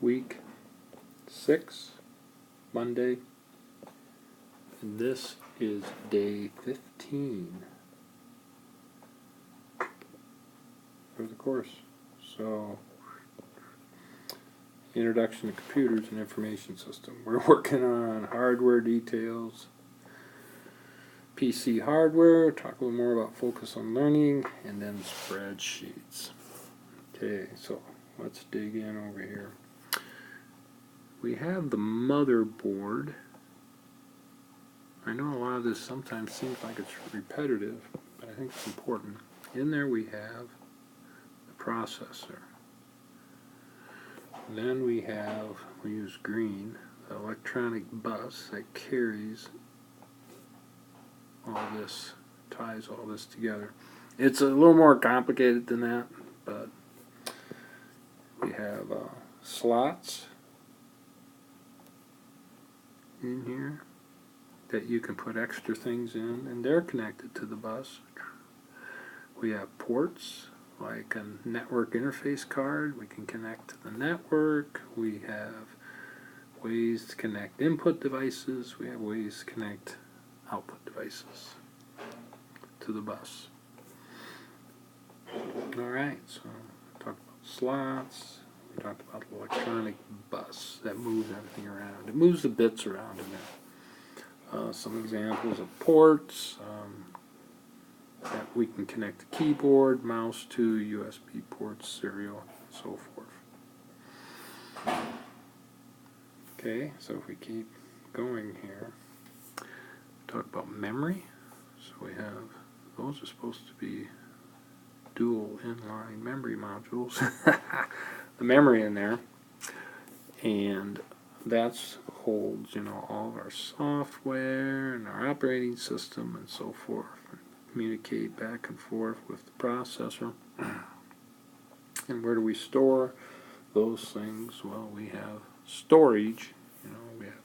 week 6, Monday, and this is day 15 for the course. So, Introduction to Computers and Information System. We're working on hardware details, PC hardware, talk a little more about focus on learning, and then spreadsheets. Okay, so let's dig in over here. We have the motherboard. I know a lot of this sometimes seems like it's repetitive, but I think it's important. In there we have the processor. Then we use green, the electronic bus that carries all this, ties all this together. It's a little more complicated than that, but we have slots in here that you can put extra things in, and they're connected to the bus. We have ports, like a network interface card. We can connect to the network. We have ways to connect input devices. We have ways to connect output devices to the bus. Alright, so we talked about slots. We talked about the electronic bus that moves everything around. It moves the bits around in there. Some examples of ports that we can connect the keyboard, mouse to, USB ports, serial, and so forth. Okay, so if we keep going here, talk about memory. So we have, those are supposed to be dual inline memory modules. The memory in there, and that's holds, all of our software and our operating system and so forth. Communicate back and forth with the processor. And where do we store those things? Well, we have storage. We have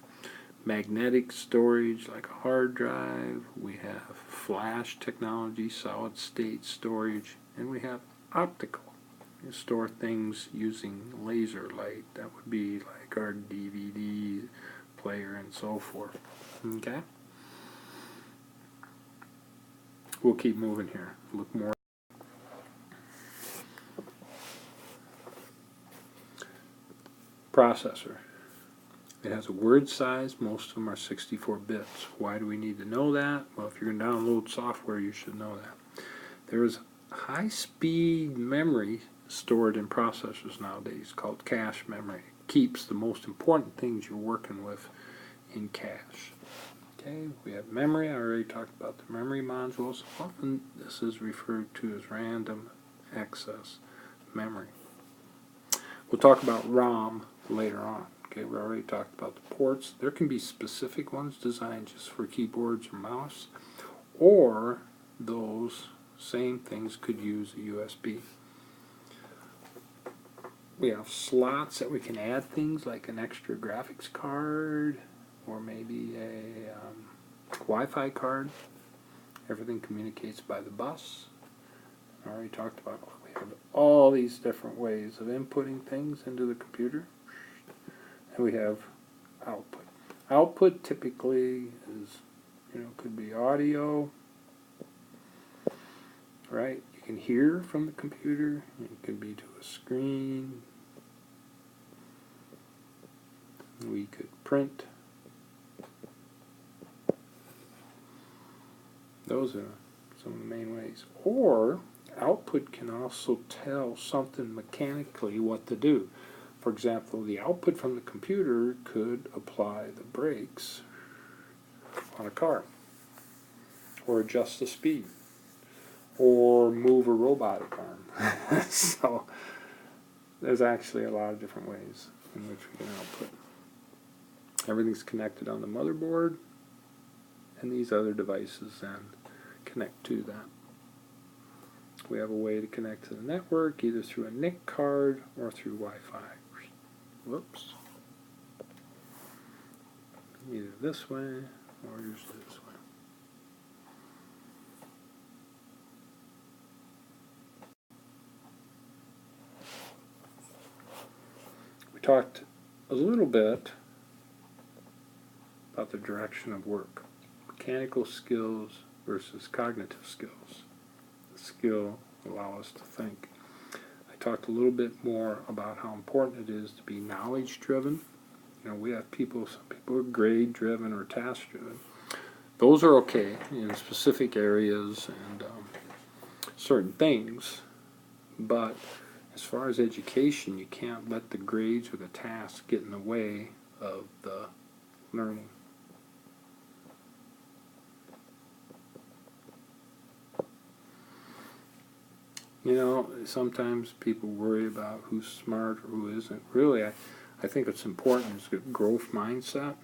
magnetic storage like a hard drive. We have flash technology, solid state storage, and we have optical. You store things using laser light. That would be like our DVD player and so forth. Okay? We'll keep moving here. Look more. Processor. It has a word size. Most of them are 64 bits. Why do we need to know that? Well, if you're going to download software, you should know that. There's high-speed memory stored in processors nowadays called cache memory. It keeps the most important things you're working with in cache. Okay, we have memory. I already talked about the memory modules. Often this is referred to as random access memory. We'll talk about ROM later on. Okay, we already talked about the ports. There can be specific ones designed just for keyboards or mouse, or those same things could use a USB. We have slots that we can add things like an extra graphics card or maybe a Wi-Fi card. Everything communicates by the bus. I already talked about we have all these different ways of inputting things into the computer. And we have output. Output typically is, could be audio, right? You can hear from the computer. It could be to a screen. We could print. Those are some of the main ways. Or output can also tell something mechanically what to do. For example, the output from the computer could apply the brakes on a car, or adjust the speed, or move a robotic arm. So there's actually a lot of different ways in which we can output. Everything's connected on the motherboard, and these other devices then connect to that. We have a way to connect to the network either through a NIC card or through Wi-Fi. Whoops. Either this way or usually this way. We talked a little bit about the direction of work. Mechanical skills versus cognitive skills. The skill allow us to think. I talked a little bit more about how important it is to be knowledge driven. You know, we have people, some people are grade driven or task driven. Those are okay in specific areas and certain things, but as far as education, you can't let the grades or the tasks get in the way of the learning. You know, sometimes people worry about who's smart or who isn't. Really, I think it's important is a growth mindset.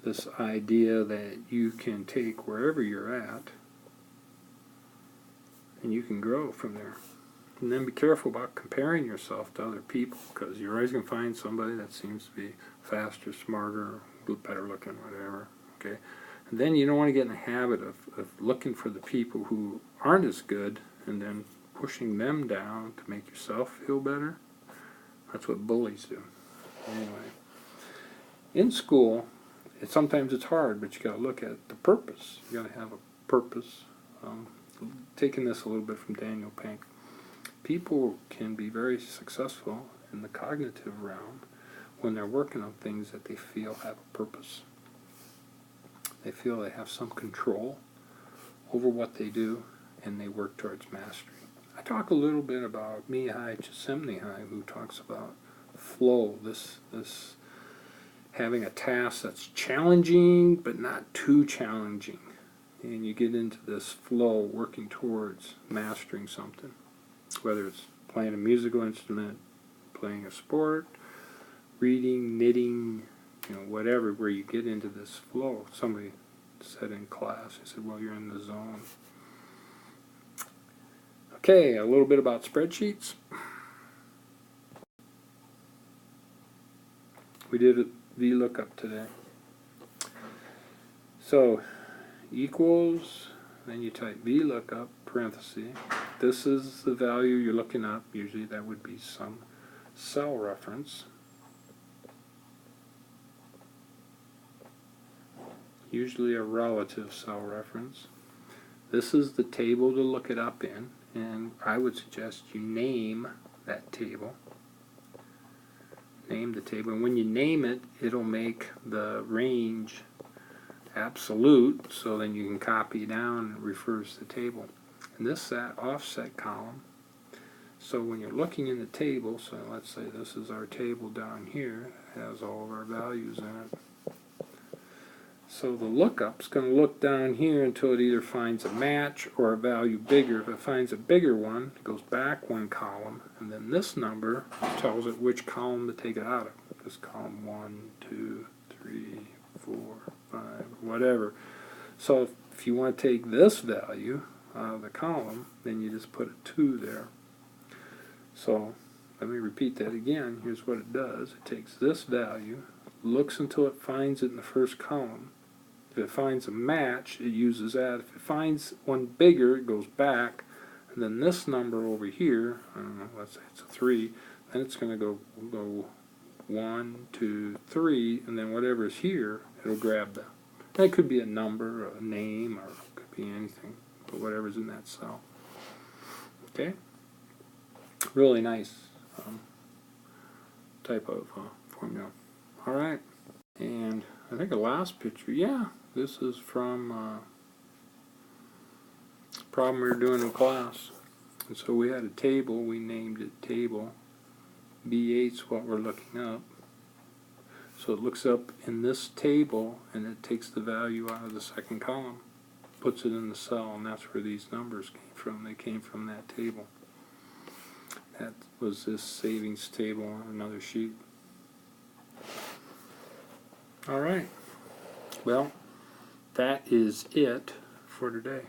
This idea that you can take wherever you're at and you can grow from there. And then be careful about comparing yourself to other people, because you're always going to find somebody that seems to be faster, smarter, better looking, whatever. Okay, and then you don't want to get in the habit of looking for the people who aren't as good and then pushing them down to make yourself feel better. That's what bullies do. Anyway, in school, sometimes it's hard, but you got to look at the purpose. You got to have a purpose. Taking this a little bit from Daniel Pink, people can be very successful in the cognitive realm when they're working on things that they feel have a purpose. They feel they have some control over what they do, and they work towards mastery. I talk a little bit about Mihai Csikszentmihalyi, who talks about flow, this having a task that's challenging but not too challenging. And you get into this flow working towards mastering something, whether it's playing a musical instrument, playing a sport, reading, knitting, you know, whatever, where you get into this flow. Somebody said in class, they said, well, you're in the zone. Okay, a little bit about spreadsheets. We did a vlookup today. So, equals, then you type vlookup, parenthesis. This is the value you're looking up. Usually that would be some cell reference. Usually a relative cell reference. This is the table to look it up in, and I would suggest you name that table. Name the table, and when you name it, it'll make the range absolute, so then you can copy down and it refers to the table. And this is that offset column. So when you're looking in the table, so let's say this is our table down here, it has all of our values in it. So the lookup's going to look down here until it either finds a match or a value bigger. If it finds a bigger one, it goes back one column, and then this number tells it which column to take it out of. This column 1, 2, 3, 4, 5, whatever. So if you want to take this value out of the column, then you just put a 2 there. So let me repeat that again. Here's what it does. It takes this value, looks until it finds it in the first column. If it finds a match, it uses that. If it finds one bigger, it goes back. And then this number over here, I don't know, let's say it's a 3, then it's going to go 1, 2, 3, and then whatever's here, it'll grab that. And it could be a number, a name, or it could be anything, but whatever's in that cell. Okay? Really nice type of formula. All right. And I think the last picture, yeah, this is from a problem we were doing in class. And so we had a table, we named it table. B8's what we're looking up. So it looks up in this table and it takes the value out of the second column, puts it in the cell, and that's where these numbers came from. They came from that table. That was this savings table on another sheet. All right. Well, that is it for today.